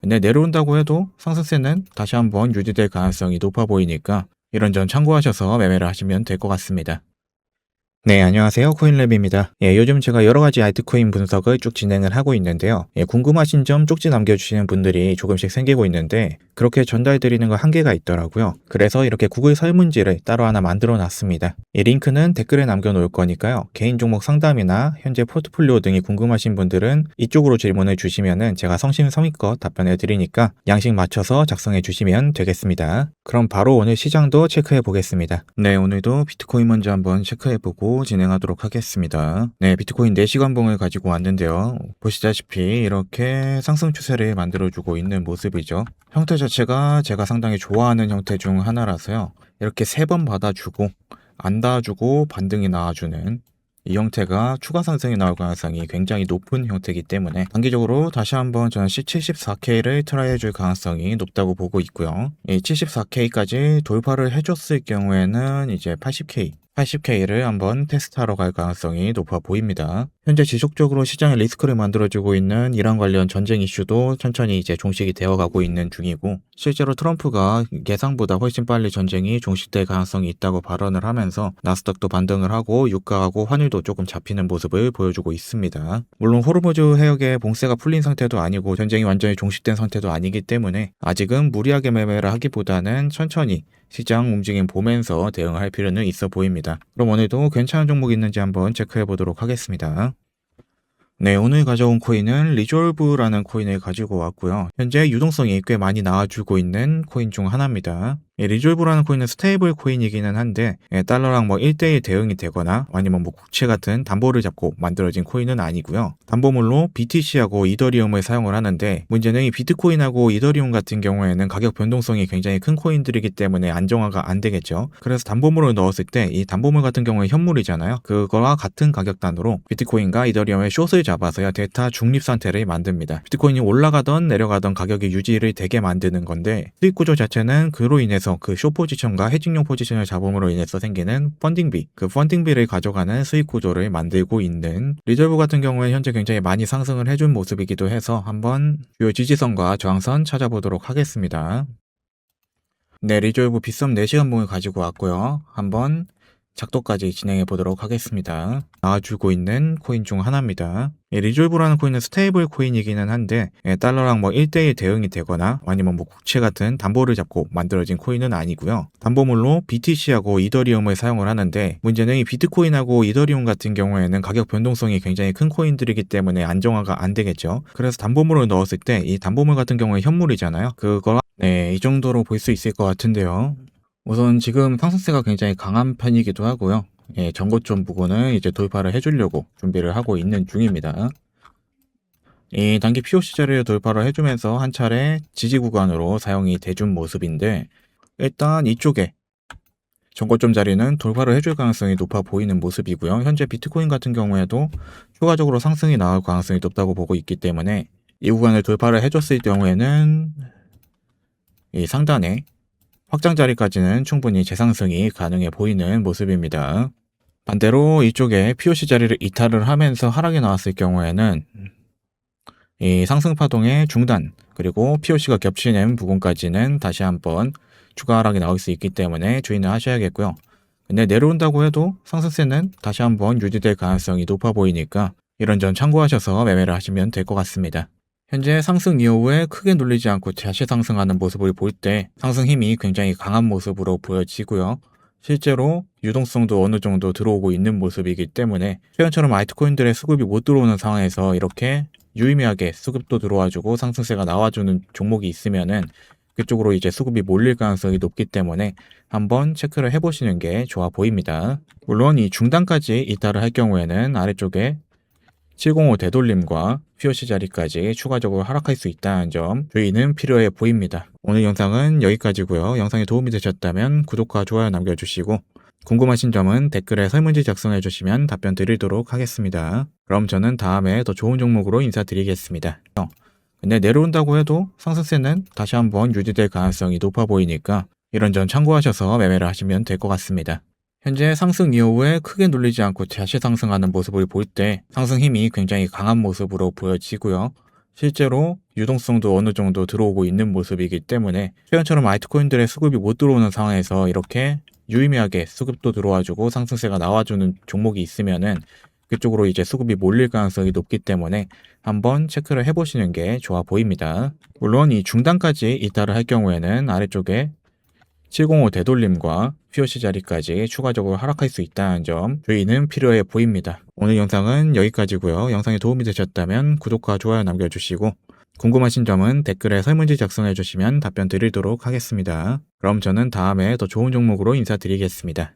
근데 내려온다고 해도 상승세는 다시 한번 유지될 가능성이 높아 보이니까 이런 점 참고하셔서 매매를 하시면 될 것 같습니다. 네, 안녕하세요. 코인랩입니다. 요즘 제가 여러 가지 알트코인 분석을 쭉 진행을 하고 있는데요. 궁금하신 점 쪽지 남겨주시는 분들이 조금씩 생기고 있는데 그렇게 전달드리는 거 한계가 있더라고요. 그래서 이렇게 구글 설문지를 따로 하나 만들어 놨습니다. 이 링크는 댓글에 남겨놓을 거니까요. 개인 종목 상담이나 현재 포트폴리오 등이 궁금하신 분들은 이쪽으로 질문을 주시면은 제가 성심성의껏 답변해 드리니까 양식 맞춰서 작성해 주시면 되겠습니다. 그럼 바로 오늘 시장도 체크해 보겠습니다. 네, 오늘도 비트코인 먼저 한번 체크해 보고 진행하도록 하겠습니다. 네, 비트코인 4시간봉을 가지고 왔는데요. 보시다시피 이렇게 상승 추세를 만들어주고 있는 모습이죠. 형태 자체가 제가 상당히 좋아하는 형태 중 하나라서요. 이렇게 3번 받아주고 안 닿아주고 반등이 나와주는 이 형태가 추가 상승이 나올 가능성이 굉장히 높은 형태이기 때문에 단기적으로 다시 한번 저는 C74K를 트라이 해줄 가능성이 높다고 보고 있고요. 이 74K까지 돌파를 해줬을 경우에는 이제 80K를 한번 테스트하러 갈 가능성이 높아 보입니다. 현재 지속적으로 시장에 리스크를 만들어주고 있는 이란 관련 전쟁 이슈도 천천히 이제 종식이 되어가고 있는 중이고, 실제로 트럼프가 예상보다 훨씬 빨리 전쟁이 종식될 가능성이 있다고 발언을 하면서 나스닥도 반등을 하고 유가하고 환율도 조금 잡히는 모습을 보여주고 있습니다. 물론 호르무즈 해역에 봉쇄가 풀린 상태도 아니고 전쟁이 완전히 종식된 상태도 아니기 때문에 아직은 무리하게 매매를 하기보다는 천천히 시장 움직임 보면서 대응할 필요는 있어 보입니다. 그럼 오늘도 괜찮은 종목이 있는지 한번 체크해 보도록 하겠습니다. 네, 오늘 가져온 코인은 리졸브라는 코인을 가지고 왔고요. 현재 유동성이 꽤 많이 나와주고 있는 코인 중 하나입니다. 리졸브라는 코인은 스테이블 코인이기는 한데 달러랑 1대1 대응이 되거나 아니면 국채 같은 담보를 잡고 만들어진 코인은 아니고요. 담보물로 BTC하고 이더리움을 사용을 하는데 문제는 이 비트코인하고 이더리움 같은 경우에는 가격 변동성이 굉장히 큰 코인들이기 때문에 안정화가 안 되겠죠. 그래서 담보물을 넣었을 때 이 담보물 같은 경우에 현물이잖아요. 그거와 같은 가격단으로 비트코인과 이더리움의 숏을 잡아서요 데이터 중립 상태를 만듭니다. 비트코인이 올라가던 내려가던 가격이 유지를 되게 만드는 건데 수익 구조 자체는 그로 인해서 그 숏 포지션과 헤징용 포지션을 잡음으로 인해서 생기는 펀딩비, 그 펀딩비를 가져가는 수익 구조를 만들고 있는 리졸브 같은 경우에 현재 굉장히 많이 상승을 해준 모습이기도 해서 한번 주요 지지선과 저항선 찾아보도록 하겠습니다. 네, 리졸브 빗썸 4시간봉을 가지고 왔고요. 한번 작도까지 진행해 보도록 하겠습니다. 나와주고 있는 코인 중 하나입니다. 리졸브라는 코인은 스테이블 코인이기는 한데 달러랑 1대1 대응이 되거나 아니면 국채 같은 담보를 잡고 만들어진 코인은 아니고요. 담보물로 BTC하고 이더리움을 사용을 하는데 문제는 이 비트코인하고 이더리움 같은 경우에는 가격 변동성이 굉장히 큰 코인들이기 때문에 안정화가 안 되겠죠. 그래서 담보물을 넣었을 때 이 담보물 같은 경우에 현물이잖아요. 그거 이 정도로 볼 수 있을 것 같은데요. 우선 지금 상승세가 굉장히 강한 편이기도 하고요. 전고점 부근을 이제 돌파를 해주려고 준비를 하고 있는 중입니다. 이 단기 POC 자리를 돌파를 해주면서 한 차례 지지 구간으로 사용이 돼준 모습인데 일단 이쪽에 전고점 자리는 돌파를 해줄 가능성이 높아 보이는 모습이고요. 현재 비트코인 같은 경우에도 추가적으로 상승이 나올 가능성이 높다고 보고 있기 때문에 이 구간을 돌파를 해줬을 경우에는 이 상단에 확장 자리까지는 충분히 재상승이 가능해 보이는 모습입니다. 반대로 이쪽에 POC 자리를 이탈을 하면서 하락이 나왔을 경우에는 이 상승 파동의 중단 그리고 POC가 겹치는 부분까지는 다시 한번 추가 하락이 나올 수 있기 때문에 주의는 하셔야겠고요. 근데 내려온다고 해도 상승세는 다시 한번 유지될 가능성이 높아 보이니까 이런 점 참고하셔서 매매를 하시면 될 것 같습니다. 현재 상승 이후에 크게 눌리지 않고 다시 상승하는 모습을 볼 때 상승 힘이 굉장히 강한 모습으로 보여지고요. 실제로 유동성도 어느 정도 들어오고 있는 모습이기 때문에 최근처럼 알트코인들의 수급이 못 들어오는 상황에서 이렇게 유의미하게 수급도 들어와주고 상승세가 나와주는 종목이 있으면은 그쪽으로 이제 수급이 몰릴 가능성이 높기 때문에 한번 체크를 해보시는 게 좋아 보입니다. 물론 이 중단까지 이탈을 할 경우에는 아래쪽에 705 되돌림과 POC 자리까지 추가적으로 하락할 수 있다는 점 주의는 필요해 보입니다. 오늘 영상은 여기까지고요. 영상이 도움이 되셨다면 구독과 좋아요 남겨주시고 궁금하신 점은 댓글에 설문지 작성해 주시면 답변 드리도록 하겠습니다. 그럼 저는 다음에 더 좋은 종목으로 인사드리겠습니다. 근데 내려온다고 해도 상승세는 다시 한번 유지될 가능성이 높아 보이니까 이런 점 참고하셔서 매매를 하시면 될 것 같습니다. 현재 상승 이후에 크게 눌리지 않고 다시 상승하는 모습을 볼 때 상승 힘이 굉장히 강한 모습으로 보여지고요. 실제로 유동성도 어느 정도 들어오고 있는 모습이기 때문에 최근처럼 알트코인들의 수급이 못 들어오는 상황에서 이렇게 유의미하게 수급도 들어와주고 상승세가 나와주는 종목이 있으면은 그쪽으로 이제 수급이 몰릴 가능성이 높기 때문에 한번 체크를 해보시는 게 좋아 보입니다. 물론 이 중단까지 이탈을 할 경우에는 아래쪽에 705 되돌림과 POC 자리까지 추가적으로 하락할 수 있다는 점 주의는 필요해 보입니다. 오늘 영상은 여기까지고요. 영상이 도움이 되셨다면 구독과 좋아요 남겨주시고 궁금하신 점은 댓글에 설문지 작성해 주시면 답변 드리도록 하겠습니다. 그럼 저는 다음에 더 좋은 종목으로 인사드리겠습니다.